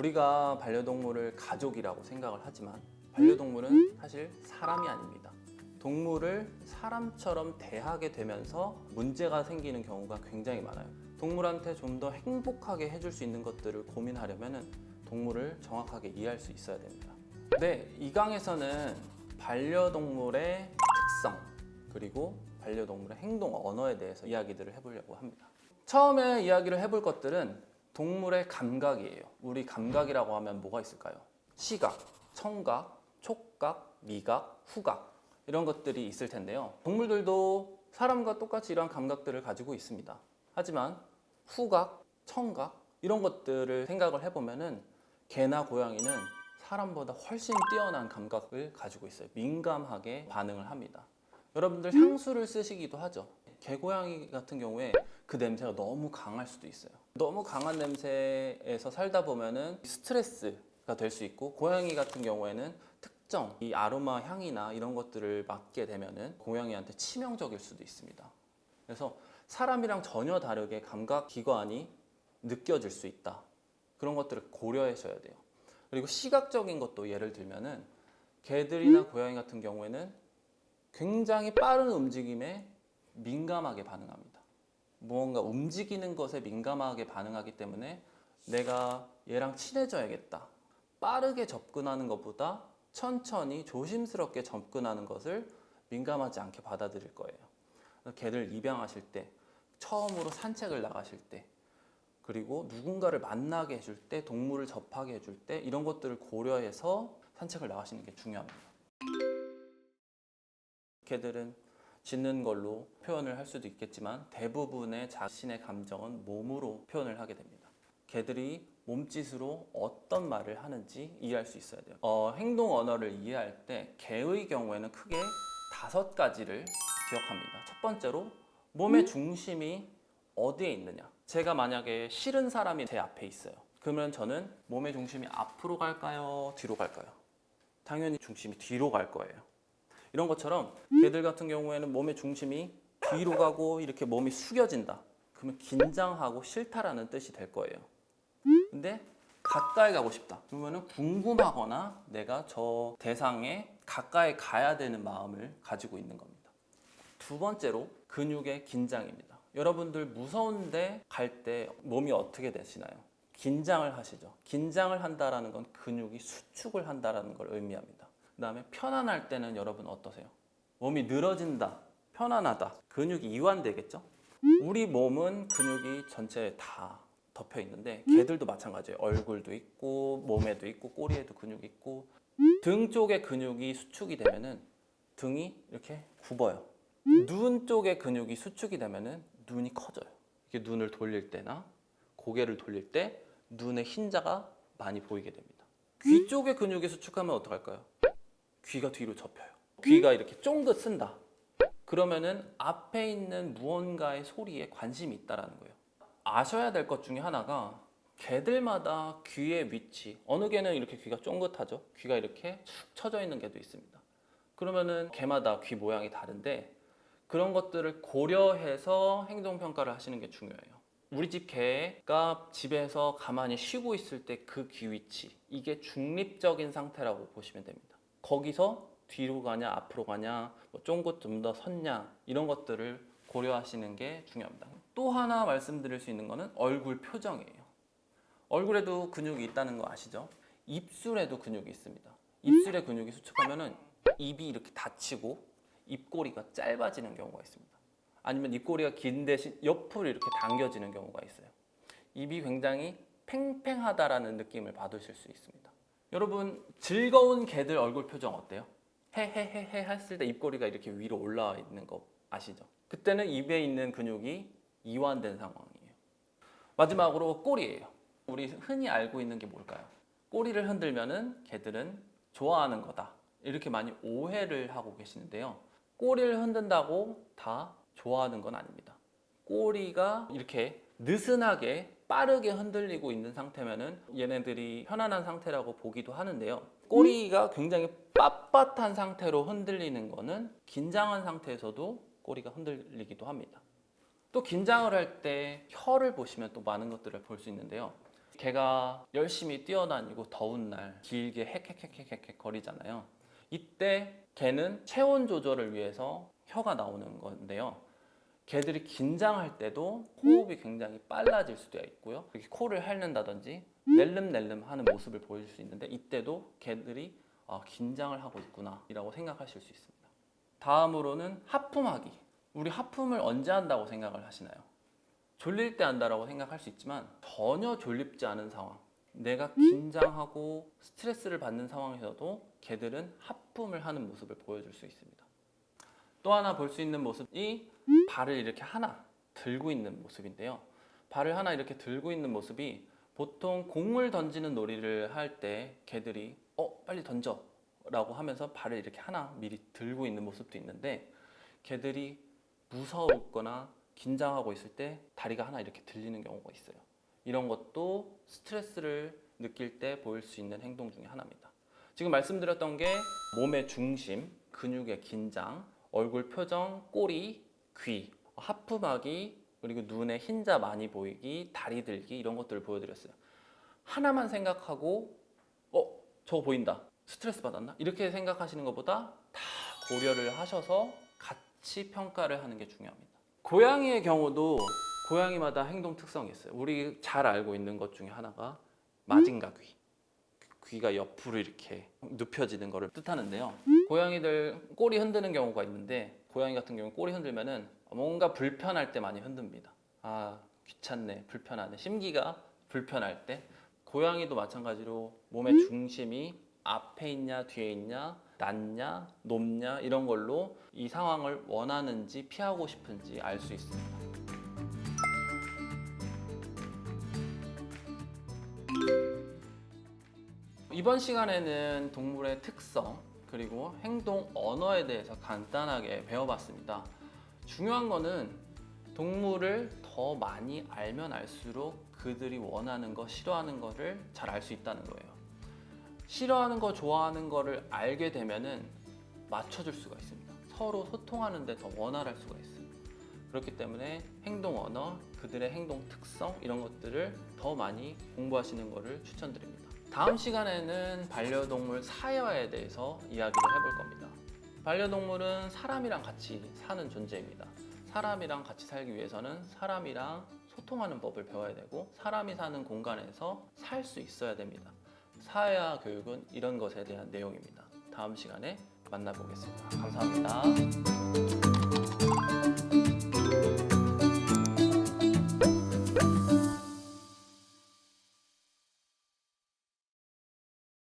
우리가 반려동물을 가족이라고 생각을 하지만 반려동물은 사실 사람이 아닙니다. 동물을 사람처럼 대하게 되면서 문제가 생기는 경우가 굉장히 많아요. 동물한테 좀 더 행복하게 해줄 수 있는 것들을 고민하려면 동물을 정확하게 이해할 수 있어야 됩니다. 네, 이 강에서는 반려동물의 특성 그리고 반려동물의 행동 언어에 대해서 이야기들을 해보려고 합니다. 처음에 이야기를 해볼 것들은 동물의 감각이에요. 우리 감각이라고 하면 뭐가 있을까요? 시각, 청각, 촉각, 미각, 후각 이런 것들이 있을 텐데요. 동물들도 사람과 똑같이 이러한 감각들을 가지고 있습니다. 하지만 후각, 청각 이런 것들을 생각을 해보면은 개나 고양이는 사람보다 훨씬 뛰어난 감각을 가지고 있어요. 민감하게 반응을 합니다. 여러분들 향수를 쓰시기도 하죠. 개, 고양이 같은 경우에 그 냄새가 너무 강할 수도 있어요. 너무 강한 냄새에서 살다 보면은 스트레스가 될 수 있고, 고양이 같은 경우에는 특정 이 아로마 향이나 이런 것들을 맡게 되면은 고양이한테 치명적일 수도 있습니다. 그래서 사람이랑 전혀 다르게 감각 기관이 느껴질 수 있다. 그런 것들을 고려하셔야 돼요. 그리고 시각적인 것도 예를 들면은 개들이나 고양이 같은 경우에는 굉장히 빠른 움직임에 민감하게 반응합니다. 무언가 움직이는 것에 민감하게 반응하기 때문에 내가 얘랑 친해져야겠다. 빠르게 접근하는 것보다 천천히 조심스럽게 접근하는 것을 민감하지 않게 받아들일 거예요. 개들 입양하실 때, 처음으로 산책을 나가실 때, 그리고 누군가를 만나게 해줄 때, 동물을 접하게 해줄 때 이런 것들을 고려해서 산책을 나가시는 게 중요합니다. 개들은 짖는 걸로 표현을 할 수도 있겠지만 대부분의 자신의 감정은 몸으로 표현을 하게 됩니다. 개들이 몸짓으로 어떤 말을 하는지 이해할 수 있어야 돼요. 행동 언어를 이해할 때 개의 경우에는 크게 5가지를 기억합니다. 첫 번째로 몸의 중심이 어디에 있느냐. 제가 만약에 싫은 사람이 제 앞에 있어요. 그러면 저는 몸의 중심이 앞으로 갈까요? 뒤로 갈까요? 당연히 중심이 뒤로 갈 거예요. 이런 것처럼 개들 같은 경우에는 몸의 중심이 뒤로 가고 이렇게 몸이 숙여진다. 그러면 긴장하고 싫다라는 뜻이 될 거예요. 근데 가까이 가고 싶다. 그러면 궁금하거나 내가 저 대상에 가까이 가야 되는 마음을 가지고 있는 겁니다. 두 번째로 근육의 긴장입니다. 여러분들 무서운데 갈 때 몸이 어떻게 되시나요? 긴장을 하시죠. 긴장을 한다라는 건 근육이 수축을 한다라는 걸 의미합니다. 그 다음에 편안할 때는 여러분 어떠세요? 몸이 늘어진다, 편안하다, 근육이 이완되겠죠? 우리 몸은 근육이 전체에 다 덮여 있는데 개들도 마찬가지예요. 얼굴도 있고 몸에도 있고 꼬리에도 근육이 있고 등 쪽에 근육이 수축이 되면은 등이 이렇게 굽어요. 눈 쪽에 근육이 수축이 되면은 눈이 커져요. 이렇게 눈을 돌릴 때나 고개를 돌릴 때 눈의 흰자가 많이 보이게 됩니다. 귀 쪽에 근육이 수축하면 어떡할까요? 귀가 뒤로 접혀요. 귀가 이렇게 쫑긋 쓴다. 그러면은 앞에 있는 무언가의 소리에 관심이 있다라는 거예요. 아셔야 될 것 중에 하나가 개들마다 귀의 위치, 어느 개는 이렇게 귀가 쫑긋하죠. 귀가 이렇게 축 처져 있는 개도 있습니다. 그러면은 개마다 귀 모양이 다른데 그런 것들을 고려해서 행동 평가를 하시는 게 중요해요. 우리 집 개가 집에서 가만히 쉬고 있을 때 그 귀 위치, 이게 중립적인 상태라고 보시면 됩니다. 거기서 뒤로 가냐 앞으로 가냐 뭐 쫑긋 좀 더 섰냐 이런 것들을 고려하시는 게 중요합니다. 또 하나 말씀드릴 수 있는 거는 얼굴 표정이에요. 얼굴에도 근육이 있다는 거 아시죠? 입술에도 근육이 있습니다. 입술에 근육이 수축하면은 입이 이렇게 닫히고 입꼬리가 짧아지는 경우가 있습니다. 아니면 입꼬리가 긴 대신 옆으로 이렇게 당겨지는 경우가 있어요. 입이 굉장히 팽팽하다라는 느낌을 받으실 수 있습니다. 여러분 즐거운 개들 얼굴 표정 어때요? 헤헤헤헤 했을 때 입꼬리가 이렇게 위로 올라와 있는 거 아시죠? 그때는 입에 있는 근육이 이완된 상황이에요. 마지막으로 꼬리예요. 우리 흔히 알고 있는 게 뭘까요? 꼬리를 흔들면은 개들은 좋아하는 거다. 이렇게 많이 오해를 하고 계시는데요. 꼬리를 흔든다고 다 좋아하는 건 아닙니다. 꼬리가 이렇게 느슨하게 빠르게 흔들리고 있는 상태면은 얘네들이 편안한 상태라고 보기도 하는데요. 꼬리가 굉장히 빳빳한 상태로 흔들리는 거는 긴장한 상태에서도 꼬리가 흔들리기도 합니다. 또 긴장을 할 때 혀를 보시면 또 많은 것들을 볼 수 있는데요. 개가 열심히 뛰어다니고 더운 날 길게 헥헥헥헥헥 거리잖아요. 이때 개는 체온 조절을 위해서 혀가 나오는 건데요. 개들이 긴장할 때도 호흡이 굉장히 빨라질 수도 있고요. 이렇게 코를 핥는다든지 낼름낼름 하는 모습을 보여줄 수 있는데 이때도 개들이 긴장을 하고 있구나 이라고 생각하실 수 있습니다. 다음으로는 하품하기. 우리 하품을 언제 한다고 생각을 하시나요? 졸릴 때 한다라고 생각할 수 있지만 전혀 졸립지 않은 상황, 내가 긴장하고 스트레스를 받는 상황에서도 개들은 하품을 하는 모습을 보여줄 수 있습니다. 또 하나 볼 수 있는 모습이 발을 이렇게 하나 들고 있는 모습인데요. 발을 하나 이렇게 들고 있는 모습이 보통 공을 던지는 놀이를 할 때 개들이 빨리 던져 라고 하면서 발을 이렇게 하나 미리 들고 있는 모습도 있는데, 개들이 무서웠거나 긴장하고 있을 때 다리가 하나 이렇게 들리는 경우가 있어요. 이런 것도 스트레스를 느낄 때 보일 수 있는 행동 중에 하나입니다. 지금 말씀드렸던 게 몸의 중심, 근육의 긴장, 얼굴 표정, 꼬리, 귀, 하품하기, 그리고 눈에 흰자 많이 보이기, 다리 들기, 이런 것들을 보여드렸어요. 하나만 생각하고 저거 보인다, 스트레스 받았나? 이렇게 생각하시는 것보다 다 고려를 하셔서 같이 평가를 하는 게 중요합니다. 고양이의 경우도 고양이마다 행동 특성이 있어요. 우리 잘 알고 있는 것 중에 하나가 마징가귀. 귀가 옆으로 이렇게 눕혀지는 것을 뜻하는데요. 고양이들 꼬리 흔드는 경우가 있는데, 고양이 같은 경우는 꼬리 흔들면은 뭔가 불편할 때 많이 흔듭니다. 귀찮네, 불편하네, 심기가 불편할 때. 고양이도 마찬가지로 몸의 중심이 앞에 있냐 뒤에 있냐, 낮냐 높냐, 이런 걸로 이 상황을 원하는지 피하고 싶은지 알 수 있습니다. 이번 시간에는 동물의 특성 그리고 행동 언어에 대해서 간단하게 배워봤습니다. 중요한 거는 동물을 더 많이 알면 알수록 그들이 원하는 거, 싫어하는 거를 잘 알 수 있다는 거예요. 싫어하는 거, 좋아하는 거를 알게 되면은 맞춰줄 수가 있습니다. 서로 소통하는 데 더 원활할 수가 있어요. 그렇기 때문에 행동 언어, 그들의 행동 특성, 이런 것들을 더 많이 공부하시는 것을 추천드립니다. 다음 시간에는 반려동물 사회화에 대해서 이야기를 해볼 겁니다. 반려동물은 사람이랑 같이 사는 존재입니다. 사람이랑 같이 살기 위해서는 사람이랑 소통하는 법을 배워야 되고, 사람이 사는 공간에서 살 수 있어야 됩니다. 사회화 교육은 이런 것에 대한 내용입니다. 다음 시간에 만나보겠습니다. 감사합니다.